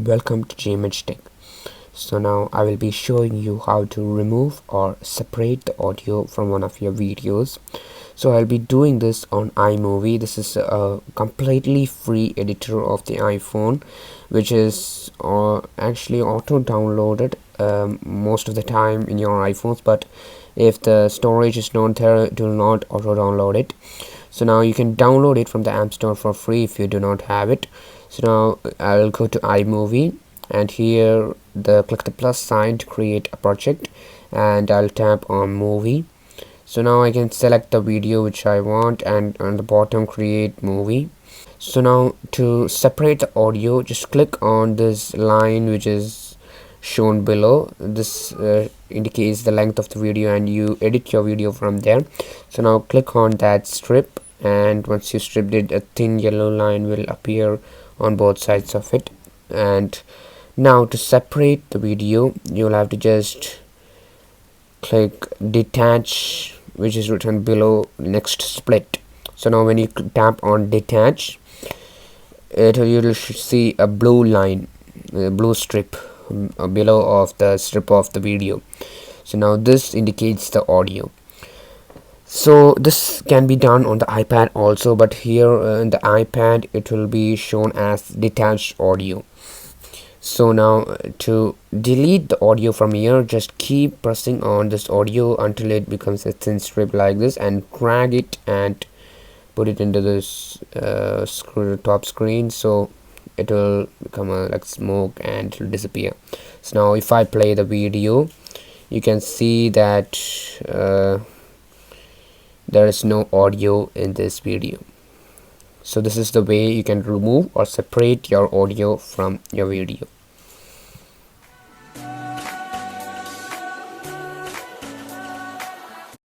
Welcome to GMH Tech. So now I will be showing you how to remove or separate the audio from one of your videos. So I'll be doing this on iMovie. This is a completely free editor of the iPhone, which is actually auto downloaded most of the time in your iPhones, but if the storage is not there, it will not auto download it. So now you can download it from the App Store for free if you do not have it. So now I'll go to iMovie, and here click the plus sign to create a project, and I'll tap on movie. So now I can select the video which I want, and on the bottom create movie. So now to separate the audio, just click on this line which is shown below. This indicates the length of the video, and you edit your video from there. So now click on that strip, and once you stripped it, a thin yellow line will appear on both sides of it. And now to separate the video, you'll have to just click detach, which is written below next split. So now when you tap on detach, you'll see a blue line, a blue strip below of the strip of the video. So now this indicates the audio. So this can be done on the iPad also, but here in the iPad it will be shown as detached audio. So now to delete the audio from here, just keep pressing on this audio until it becomes a thin strip like this, and drag it and put it into this top screen, so it will become like smoke and it will disappear. So now if I play the video, you can see that there is no audio in this video. So this is the way you can remove or separate your audio from your video.